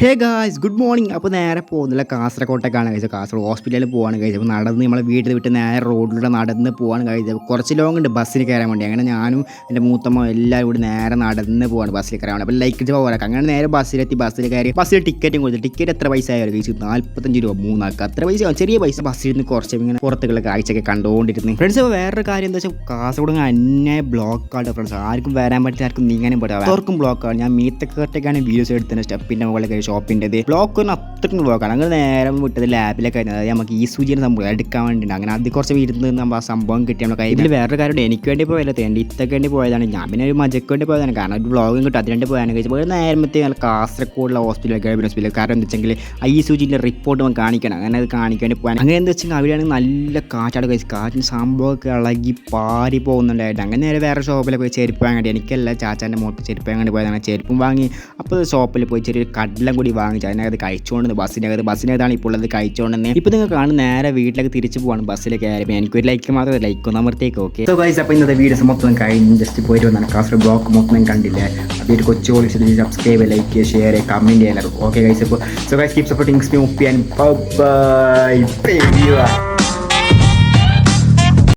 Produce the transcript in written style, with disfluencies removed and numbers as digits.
Hey guys good morning. അപ്പോൾ നേരെ പോകുന്നില്ല കാസർഗോട്ടേക്കാണ് കഴിച്ചത്. കാസർഗോഡ് ഹോസ്പിറ്റലിൽ പോകാണ് കഴിച്ചത്. അപ്പോൾ നടന്ന് നമ്മളെ വീട്ടിൽ വിട്ട് നേരെ റോഡിലൂടെ നടന്ന് പോകാണ് കഴിച്ചത്. കുറച്ച് ലോങ് ഉണ്ട് ബസ്സിൽ കയറാൻ വേണ്ടി. അങ്ങനെ ഞാനും എൻ്റെ മൂത്തമ്മ എല്ലാവരും കൂടി നേരെ നടന്ന് പോവാണ് ബസ്സിൽ കയറാൻ വേണ്ടി. അപ്പോൾ ലൈക്ക് പോകാൻ അങ്ങനെ നേരെ ബസ്സിലെത്തി. ബസ്സിൽ കയറി ബസ്സിൽ ടിക്കറ്റും കൊടുത്തു. ടിക്കറ്റ് എത്ര പൈസ ആയാലും കഴിച്ചു 45 രൂപ മൂന്നാൾക്ക്. അത്ര പൈസ ചെറിയ പൈസ. ബസ്സിൽ നിന്ന് കുറച്ച് ഇങ്ങനെ പുറത്തുള്ള കാഴ്ചയൊക്കെ കണ്ടുകൊണ്ടിരുന്നു. ഫ്രണ്ട്സ് അപ്പോൾ വേറൊരു കാര്യം എന്താ വെച്ചാൽ കാസർഗോഡ് അന്യായ ബ്ലോക്കാണ് ഫ്രണ്ട്സ്. ആർക്കും വരാൻ പറ്റില്ല, ആർക്കും നീങ്ങാനും പറ്റില്ല. അവർക്കും ബ്ലോക്കാണ്. ഞാൻ മീത്തക്കോട്ടേക്കാണ് വീഡിയോസ് എടുത്തത്. സ്റ്റെപ്പിൻ്റെ മുകളിൽ ഷോപ്പിൻ്റെ ബ്ലോക്ക് അത്രയ്ക്കും ബ്ലോക്കാണ്. അങ്ങനെ നേരം വിട്ടത് ലാബിലൊക്കെ ആയിരുന്നു. അതായത് നമുക്ക് ഈ സൂചിയുടെ സംഭവം എടുക്കാൻ വേണ്ടിയിട്ട് അങ്ങനെ അത് കുറച്ച് ഇരുന്ന് നമ്മൾ ആ സംഭവം കിട്ടി നമ്മുടെ കയ്യിൽ. വേറൊരു കാര്യം എനിക്ക് വേണ്ടി പോയതല്ല, എൻ്റെ ഇത്തൊക്കെ വേണ്ടി പോയതാണ്. ഞാൻ പിന്നെ ഒരു മജക്ക് വേണ്ടി പോയതാണ്. കാരണം ഒരു വ്ളോഗും കിട്ടും അതിന് വേണ്ടി പോയാൽ കഴിച്ചപ്പോൾ നേരത്തെ നല്ല കാസർഗോഡുള്ള ഹോസ്പിറ്റൽ ഗവൺമെൻറ് ഹോസ്പിറ്റൽ. കാരണം എന്താ വെച്ചെങ്കിൽ ഈ സൂചിൻ്റെ റിപ്പോർട്ട് നമുക്ക് കാണിക്കണം. അങ്ങനെ അത് കാണിക്കാൻ വേണ്ടി പോകാൻ അങ്ങനെ എന്താ വെച്ചെങ്കിൽ അവിടെയാണെങ്കിൽ നല്ല കാറ്റാട് കഴിച്ച് കാറ്റിന് സംഭവമൊക്കെ ഇളകി പാറി പോകുന്നുണ്ടായിട്ട് അങ്ങനെ നേരെ വേറെ ഷോപ്പിൽ പോയി ചെരുപ്പ് വാങ്ങി. എനിക്കല്ല ചാച്ചാൻ്റെ മോട്ട് ചെരുപ്പ് വാങ്ങി പോയതാണ്. ചെരുപ്പും വാങ്ങി. അപ്പോൾ ഷോപ്പിൽ പോയി ചെറിയൊരു കടലം കൂടി വാങ്ങിച്ചു. അതിനകത്ത് കഴിച്ചുകൊണ്ട് ബസ്സിനകത്താണ് ഇപ്പോൾ ഉള്ളത് കഴിച്ചുകൊണ്ടെന്ന്. ഇപ്പോൾ നിങ്ങൾ കാണുന്ന നേരെ വീട്ടിലേക്ക് തിരിച്ചു പോകാണ് ബസ്സിൽ കയറി. എനിക്കൊരു ലൈക്ക് മാത്രമേ ലൈക്ക് ഒന്ന് അമർത്തേക്ക്. ഓക്കെ സോ ഗൈസ്, അപ്പോൾ ഇന്നത്തെ വീഡിയോസ് മൊത്തം കഴിഞ്ഞ് ജസ്റ്റ് പോയിട്ട് വന്നാണ്. കാസർഗോഡ് ബ്ലോക്ക് മൊത്തം കണ്ടില്ലേ. അപ്പോൾ ഒരു കൊച്ചു വിളിച്ചിട്ട് സബ്സ്ക്രൈബ് ലൈക്ക് ഷെയർ കമൻറ്റ് ചെയ്യാൻ. ഓക്കെ ഗൈസ്, അപ്പോൾ so guys keep supporting me. Bye bye.